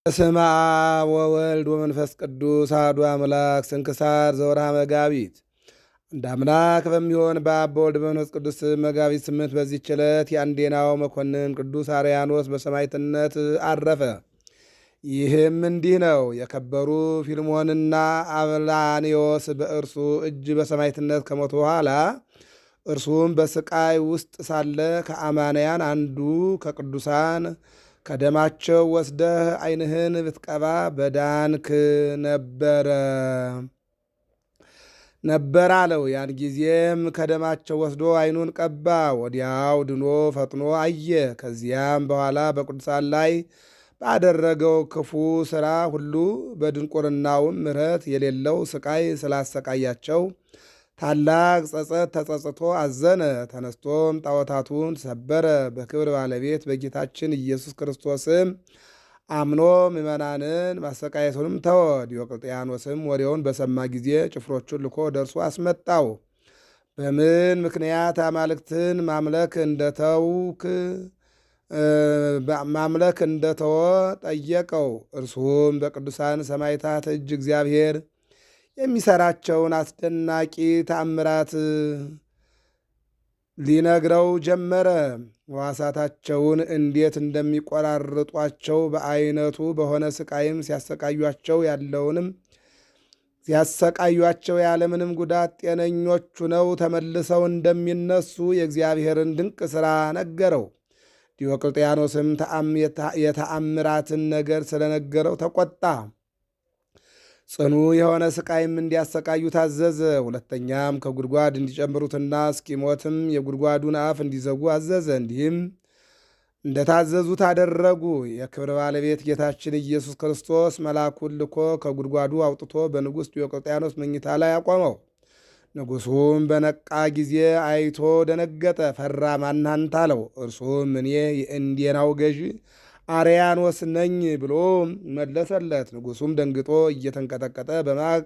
በስመ አብ ወወልድ ወመንፈስ ቅዱስ አሐዱ አምላክ። ስንክሳር ዘወርኀ መጋቢት። እንደ አምላክ በሚሆን በአብ በወልድ በመንፈስ ቅዱስ መጋቢት 8 በዚህች ዕለት የአንዴናው መኮንን ቅዱስ አርያኖስ በሰማዕትነት አረፈ። ይህም እንዲህ ነው። የከበሩ ፊልሞንና አብላኒዮስ በእርሱ እጅ በሰማዕትነት ከሞቱ በኋላ እርሱም በስቃይ ውስጥ ሳለ ከአማንያን አንዱ ከቅዱሳን ከደማቸው ወስደህ ዓይንህን ብትቀባ በዳንክ ነበር አለው። ያን ጊዜም ከደማቸው ወስዶ ዓይኑን ቀባ። ወዲያው ድኖ ፈጥኖ አየ። ከዚያም በኋላ በቅዱሳን ላይ ባደረገው ክፉ ሥራ ሁሉ በድንቁርናውም ምሕረት የሌለው ስቃይ ስላሰቃያቸው ታላቅ ጸጸት ተጸጽቶ አዘነ። ተነስቶም ጣዖታቱን ሰበረ። በክብር ባለቤት በጌታችን ኢየሱስ ክርስቶስም አምኖ ምዕመናንን ማሰቃየቱንም ተወ። ዲዮቅልጥያኖስም ወሬውን በሰማ ጊዜ ጭፍሮቹን ልኮ ደርሶ አስመጣው። በምን ምክንያት አማልክትን ማምለክ እንደተወ ጠየቀው። እርሱም በቅዱሳን ሰማዕታት እጅ እግዚአብሔር የሚሰራቸውን አስደናቂ ተአምራት ሊነግረው ጀመረ። ሕዋሳታቸውን እንዴት እንደሚቆራርጧቸው በአይነቱ በሆነ ስቃይም ሲያሰቃዩቸው ያለምንም ጉዳት ጤነኞች ሁነው ተመልሰው እንደሚነሱ የእግዚአብሔርን ድንቅ ሥራ ነገረው። ዲዮቅልጥያኖስም የተአምራትን ነገር ስለነገረው ተቆጣ። ጽኑ የሆነ ስቃይም እንዲያሰቃዩ ታዘዘ። ሁለተኛም ከጉድጓድ እንዲጨምሩትና እስኪሞትም የጉድጓዱን አፍ እንዲዘጉ አዘዘ። እንዲህም እንደታዘዙት አደረጉ። የክብር ባለቤት ጌታችን ኢየሱስ ክርስቶስ መልአኩን ልኮ ከጉድጓዱ አውጥቶ በንጉሥ ዲዮቅልጥያኖስ መኝታ ላይ አቆመው። ንጉሡም በነቃ ጊዜ አይቶ ደነገጠ፣ ፈራ። ማን አንተ አለው። እርሱም እኔ የእንዴናው ገዥ አርያኖስ ነኝ ብሎ መለሰለት። ንጉሡም ደንግጦ እየተንቀጠቀጠ በማቅ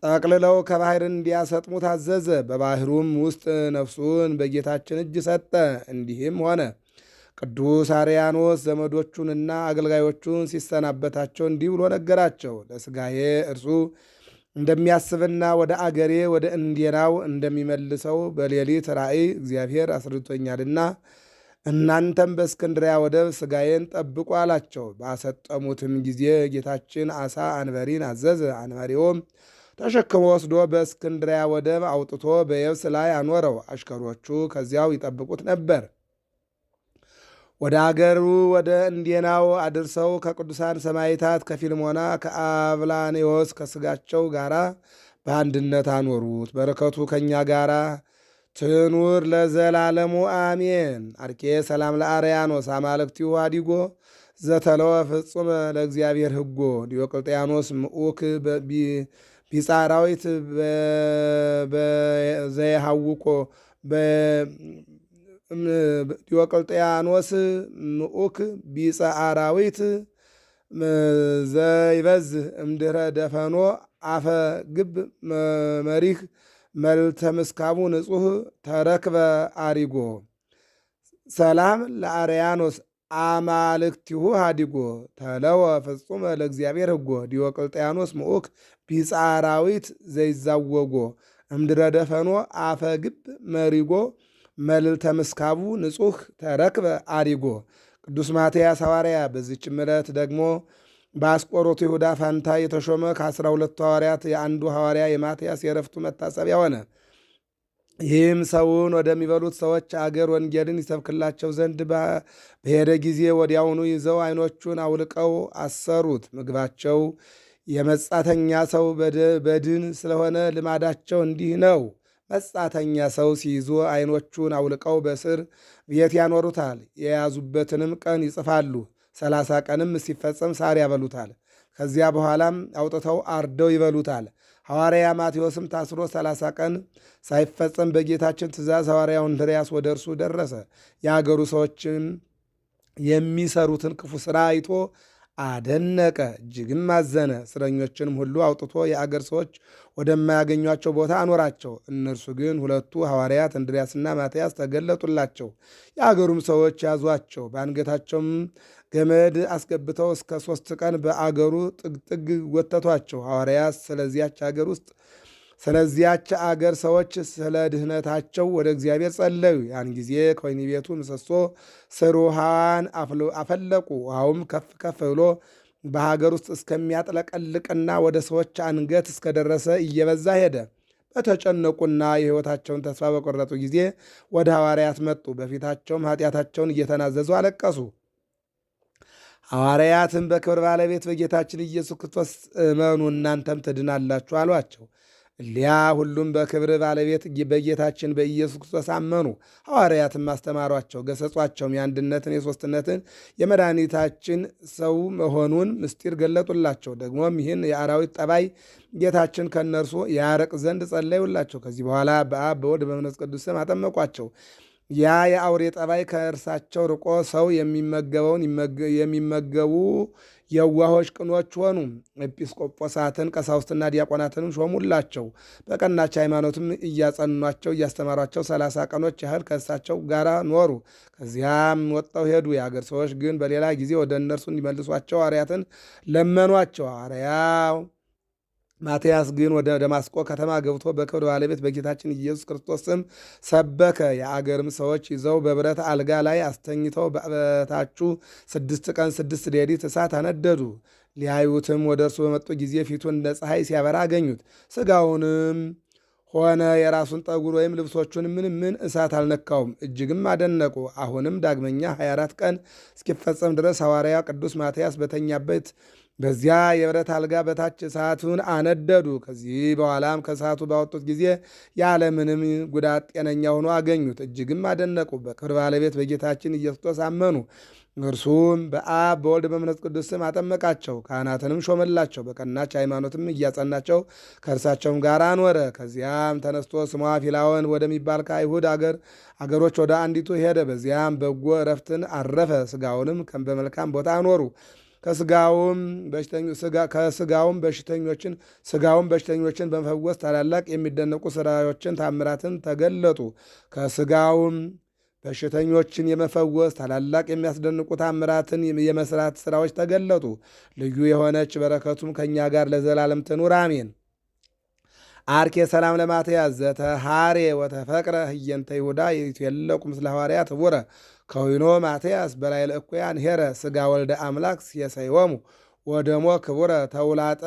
ጠቅልለው ከባሕር እንዲያሰጥሙ ታዘዘ። በባሕሩም ውስጥ ነፍሱን በጌታችን እጅ ሰጠ። እንዲህም ሆነ። ቅዱስ አርያኖስ ዘመዶቹንና አገልጋዮቹን ሲሰናበታቸው እንዲህ ብሎ ነገራቸው። ለሥጋዬ እርሱ እንደሚያስብና ወደ አገሬ ወደ እንዴናው እንደሚመልሰው በሌሊት ራእይ እግዚአብሔር አስርቶኛልና እናንተም በእስክንድርያ ወደብ ሥጋዬን ጠብቁ አላቸው። ባሰጠሙትም ጊዜ ጌታችን ዓሣ አንበሪን አዘዘ። አንበሪውም ተሸክሞ ወስዶ በእስክንድርያ ወደብ አውጥቶ በየብስ ላይ አኖረው። አሽከሮቹ ከዚያው ይጠብቁት ነበር። ወደ አገሩ ወደ እንዴናው አድርሰው ከቅዱሳን ሰማዕታት ከፊልሞና ከአብላኔዎስ ከሥጋቸው ጋር በአንድነት አኖሩት። በረከቱ ከእኛ ጋር ትኑር ለዘላለሙ አሜን። አርኬ ሰላም ለአርያኖስ አማልክቲሁ አዲጎ ዘተለወ ፍጹመ ለእግዚአብሔር ሕጎ። ዲዮቅልጥያኖስ ምዑክ ቢጻራዊት ዘይሃውቆ ዲዮቅልጥያኖስ ምዑክ ቢጸአራዊት ዘይበዝህ እምድኅረ ደፈኖ አፈ ግብ መሪህ መልተ ምስካቡ ንጹሕ ተረክበ አሪጎ። ሰላም ለአርያኖስ አማልክቲሁ ሃዲጎ ተለወ ፍጹመ ለእግዚአብሔር ሕጎ። ዲዮቅልጥያኖስ ምዑክ ቢጻራዊት ዘይዛወጎ እምድረ ደፈኖ አፈ ግብ መሪጎ መልተ ምስካቡ ንጹሕ ተረክበ አሪጎ። ቅዱስ ማትያስ ሐዋርያ። በዚችም ዕለት ደግሞ በአስቆሮቱ ይሁዳ ፋንታ የተሾመ ከ12ቱ ሐዋርያት የአንዱ ሐዋርያ የማትያስ የዕረፍቱ መታሰቢያ ሆነ። ይህም ሰውን ወደሚበሉት ሰዎች አገር ወንጌልን ይሰብክላቸው ዘንድ በሄደ ጊዜ ወዲያውኑ ይዘው ዓይኖቹን አውልቀው አሰሩት። ምግባቸው የመጻተኛ ሰው በድን ስለሆነ ልማዳቸው እንዲህ ነው። መጻተኛ ሰው ሲይዙ ዓይኖቹን አውልቀው በእስር ቤት ያኖሩታል። የያዙበትንም ቀን ይጽፋሉ። 30 ቀንም ሲፈጸም ሳር ያበሉታል። ከዚያ በኋላም አውጥተው አርደው ይበሉታል። ሐዋርያ ማቴዎስም ታስሮ 30 ቀን ሳይፈጸም በጌታችን ትእዛዝ ሐዋርያው እንድርያስ ወደ እርሱ ደረሰ። የአገሩ ሰዎችም የሚሰሩትን ክፉ ሥራ አይቶ አደነቀ፣ እጅግም አዘነ። እስረኞችንም ሁሉ አውጥቶ የአገር ሰዎች ወደማያገኟቸው ቦታ አኖራቸው። እነርሱ ግን ሁለቱ ሐዋርያት እንድርያስና ማትያስ ተገለጡላቸው። የአገሩም ሰዎች ያዟቸው፣ በአንገታቸውም ገመድ አስገብተው እስከ 3 ቀን በአገሩ ጥግጥግ ጎተቷቸው። ሐዋርያት ስለዚያች አገር ሰዎች ስለ ድህነታቸው ወደ እግዚአብሔር ጸለዩ። ያን ጊዜ ከወህኒ ቤቱ ምሰሶ ስር ውሃን አፈለቁ። ውሃውም ከፍ ከፍ ብሎ በሀገር ውስጥ እስከሚያጥለቀልቅና ወደ ሰዎች አንገት እስከደረሰ እየበዛ ሄደ። በተጨነቁና የሕይወታቸውን ተስፋ በቆረጡ ጊዜ ወደ ሐዋርያት መጡ። በፊታቸውም ኃጢአታቸውን እየተናዘዙ አለቀሱ። ሐዋርያትም በክብር ባለቤት በጌታችን ኢየሱስ ክርስቶስ እመኑ እናንተም ትድናላችሁ አሏቸው። እሊያ ሁሉም በክብር ባለቤት በጌታችን በኢየሱስ ክርስቶስ አመኑ። ሐዋርያትም አስተማሯቸው፣ ገሰጿቸውም። የአንድነትን የሦስትነትን የመድኃኒታችን ሰው መሆኑን ምስጢር ገለጡላቸው። ደግሞም ይህን የአራዊት ጠባይ ጌታችን ከእነርሱ ያርቅ ዘንድ ጸለዩላቸው። ከዚህ በኋላ በአብ በወልድ በመንፈስ ቅዱስ ስም አጠመቋቸው። ያ የአውሬ ጠባይ ከእርሳቸው ርቆ ሰው የሚመገበውን የሚመገቡ የዋሆች ቅኖች ሆኑ። ኤጲስቆጶሳትን ቀሳውስትና ዲያቆናትንም ሾሙላቸው። በቀናች ሃይማኖትም እያጸኗቸው እያስተማሯቸው 30 ቀኖች ያህል ከእሳቸው ጋር ኖሩ። ከዚያም ወጥተው ሄዱ። የአገር ሰዎች ግን በሌላ ጊዜ ወደ እነርሱ እንዲመልሷቸው ሐዋርያትን ለመኗቸው። ሐዋርያው ማትያስ ግን ወደ ደማስቆ ከተማ ገብቶ በክብር ባለቤት በጌታችን ኢየሱስ ክርስቶስ ስም ሰበከ። የአገርም ሰዎች ይዘው በብረት አልጋ ላይ አስተኝተው በበታቹ 6 ቀን 6 ሌሊት እሳት አነደዱ። ሊያዩትም ወደ እርሱ በመጡ ጊዜ ፊቱን እንደ ፀሐይ ሲያበራ አገኙት። ሥጋውንም ሆነ የራሱን ጠጉር ወይም ልብሶቹን ምን እሳት አልነካውም። እጅግም አደነቁ። አሁንም ዳግመኛ 24 ቀን እስኪፈጸም ድረስ ሐዋርያው ቅዱስ ማትያስ በተኛበት በዚያ የብረት አልጋ በታች እሳቱን አነደዱ። ከዚህ በኋላም ከእሳቱ ባወጡት ጊዜ ያለምንም ጉዳት ጤነኛ ሆኖ አገኙት። እጅግም አደነቁ። በክብር ባለቤት በጌታችን ኢየሱስ ክርስቶስ አመኑ። እርሱም በአብ በወልድ በመንፈስ ቅዱስ ስም አጠመቃቸው። ካህናትንም ሾመላቸው። በቀናች ሃይማኖትም እያጸናቸው ከእርሳቸውም ጋር አኖረ። ከዚያም ተነስቶ ስሟ ፊላወን ወደሚባል ከአይሁድ አገሮች ወደ አንዲቱ ሄደ። በዚያም በጎ እረፍትን አረፈ። ስጋውንም በመልካም ቦታ አኖሩ። ስጋውም በሽተኞችን በመፈወስ ታላላቅ የሚደነቁ ስራዎችን ታምራትን ተገለጡ። ከስጋውም በሽተኞችን የመፈወስ ታላላቅ የሚያስደንቁ ታምራትን የመስራት ስራዎች ተገለጡ። ልዩ የሆነች በረከቱም ከእኛ ጋር ለዘላለም ትኑር አሜን። አርኬ ሰላም ለማትያስ ዘተሃሬ ወተፈቅረ ህየንተ ይሁዳ የለቁ ምስለ ሐዋርያት ህቡረ ከዊኖ ማትያስ በላይ ለእኩያን ሄረ ስጋ ወልደ አምላክ ሲየሰይወሙ ወደሞ ክቡረ ተውላጠ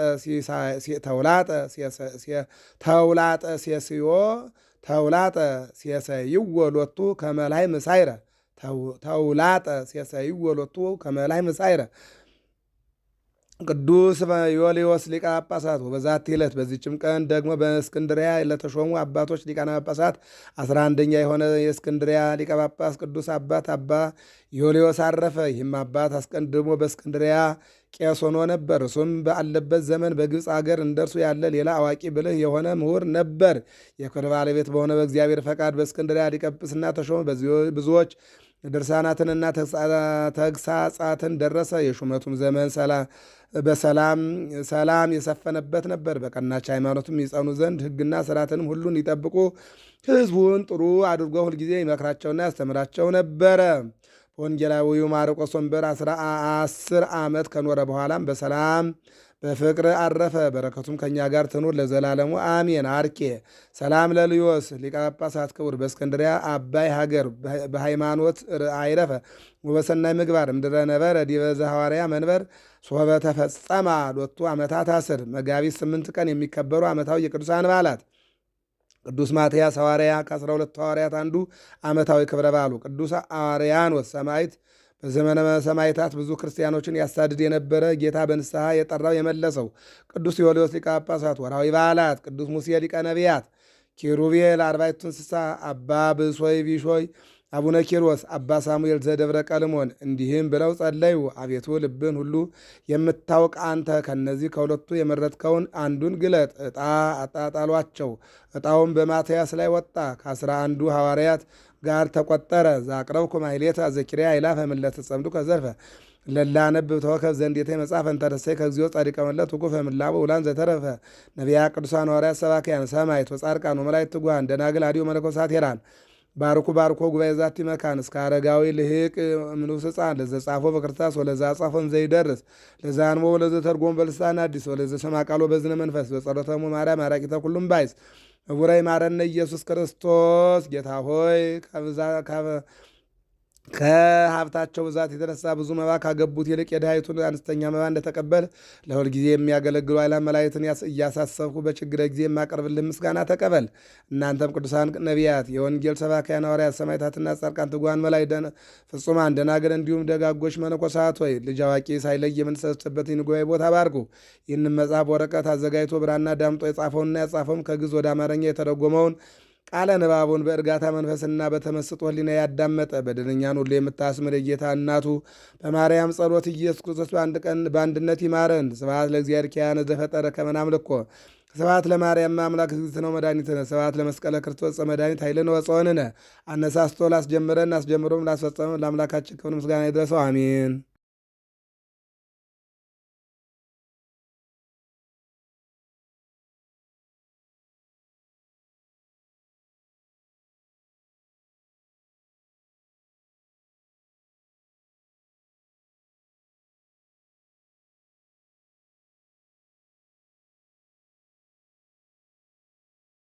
ሲየሰይዎ ሎቱ ከመላይ ምሳይረ ተውላጠ ሲየሰይዎ ሎቱ ከመላይ ምሳይረ ቅዱስ ዮልዮስ ሊቀ ጳጳሳት በዛቲ ዕለት በዚችም ቀን ደግሞ በእስክንድሪያ ለተሾሙ አባቶች ሊቃነ ጳጳሳት 11ኛ የሆነ የእስክንድሪያ ሊቀ ጳጳስ ቅዱስ አባት አባ ዮልዮስ አረፈ። ይህም አባት አስቀድሞ በእስክንድሪያ ቄስ ሆኖ ነበር። እሱም ባለበት ዘመን በግብፅ አገር እንደርሱ ያለ ሌላ አዋቂ ብልህ የሆነ ምሁር ነበር። የክብር ባለቤት በሆነ በእግዚአብሔር ፈቃድ በእስክንድሪያ ሊቀ ጵጵስና ተሾመ። ብዙዎች ድርሳናትንና ተግሳጻትን ደረሰ። የሹመቱም ዘመን ሰላም የሰፈነበት ነበር። በቀናች ሃይማኖትም ይጸኑ ዘንድ ሕግና ስርዓትንም ሁሉ እንዲጠብቁ ሕዝቡን ጥሩ አድርጎ ሁልጊዜ ይመክራቸውና ያስተምራቸው ነበረ። በወንጌላዊው ማርቆስ ወንበር 10 ዓመት ከኖረ በኋላም በሰላም በፍቅር አረፈ። በረከቱም ከእኛ ጋር ትኑር ለዘላለሙ አሜን። አርኬ ሰላም ለልዮስ ሊቀ ጳጳሳት ክቡር በእስክንድሪያ አባይ ሀገር በሃይማኖት አይረፈ ወበሰናይ ምግባር እምድረ ነበረ ዲበ ዘሐዋርያ መንበር ሶበ ተፈጸማ ሎቱ ዓመታት 10 መጋቢት 8 ቀን የሚከበሩ ዓመታዊ የቅዱሳን በዓላት ቅዱስ ማትያስ ሐዋርያ ከ12 ሐዋርያት አንዱ ዓመታዊ ክብረ በዓሉ፣ ቅዱስ አርያኖስ ሰማዕት በዘመነ ሰማዕታት ብዙ ክርስቲያኖችን ያሳድድ የነበረ ጌታ በንስሐ የጠራው የመለሰው፣ ቅዱስ ዮልዮስ ሊቀ ጳጳሳት። ወርሃዊ በዓላት ቅዱስ ሙሴ ሊቀ ነቢያት፣ ኪሩቤል አርባዕቱ እንስሳ፣ አባ ብሶይ ቢሾይ፣ አቡነ ኪሮስ፣ አባ ሳሙኤል ዘደብረ ቀልሞን እንዲህም ብለው ጸለዩ። አቤቱ ልብን ሁሉ የምታውቅ አንተ ከነዚህ ከሁለቱ የመረጥከውን አንዱን ግለጥ። ዕጣ አጣጣሏቸው። ዕጣውም በማትያስ ላይ ወጣ። ከ11 ሐዋርያት ጋር ተቆጠረ። ዛቅረብኩ ማሕሌተ ዘኪርያ ይላፈ ምለተ ጸምዱ ከዘርፈ ለላነብብ ተወከብ ዘንዴተ መጽሐፈ እንተረሰይ ከግዚኦ ጻድቀ መለት ውቁፈ ምላቡ ውላን ዘተረፈ ነቢያ ቅዱሳን ሐዋርያት ሰባክያን ሰማዕት ወጻድቃን ወመላእክት ትጉሃን ደናግል አዲዮ መነኮሳት ሄራን ባርኩ ባርኮ ጉባኤ ዛቲ መካን እስከ አረጋዊ ልሂቅ ምኑስ ሕፃን ለዘጻፎ በክርታስ ወለዛ ጻፎን ዘይደርስ ለዛ አንቦ ወለዘ ተርጎም በልሳን አዲስ ወለዘ ሰማ ቃሎ በዝነ መንፈስ በጸሎተሙ ማርያም አራቂተ ኩሉም ባይስ እቡራይ ማረነ ኢየሱስ ክርስቶስ። ጌታ ሆይ ከሀብታቸው ብዛት የተነሳ ብዙ መባ ካገቡት ይልቅ የድሃይቱን አነስተኛ መባ እንደተቀበል ለሁል ጊዜ የሚያገለግሉ ኃይላን መላእክትን እያሳሰብኩ በችግረ ጊዜ የማቀርብልህ ምስጋና ተቀበል። እናንተም ቅዱሳን ነቢያት፣ የወንጌል ሰባክያን ሐዋርያት፣ ሰማዕታትና ጻድቃን፣ ትጉሃን መላእክት፣ ፍጹማን ደናግል፣ እንዲሁም ደጋጎች መነኮሳት ሆይ ልጅ አዋቂ ሳይለይ የምንሰበሰብበትን ጉባኤ ቦታ ባርኩ። ይህንም መጽሐፍ ወረቀት አዘጋጅቶ ብራና ዳምጦ የጻፈውንና ያጻፈውን ከግዕዝ ወደ አማርኛ የተረጎመውን ቃለ ንባቡን በእርጋታ መንፈስና በተመስጦ ሕሊና ያዳመጠ በደለኛን ሁሉ የምታስምር የጌታ እናቱ በማርያም ጸሎት ኢየሱስ ክርስቶስ በአንድነት ይማረን። ስብሐት ለእግዚአብሔር ኪያነ ዘፈጠረ ከመ ናምልኮ ስብሐት ለማርያም አምላክ እግዝእትነ ወመድኃኒትነ ስብሐት ለመስቀለ ክርስቶስ መድኃኒት ኃይልነ ወፀወንነ። አነሳስቶ ላስጀምረን አስጀምሮም ላስፈጸመን ለአምላካችን ክብር ምስጋና ይድረሰው፣ አሜን።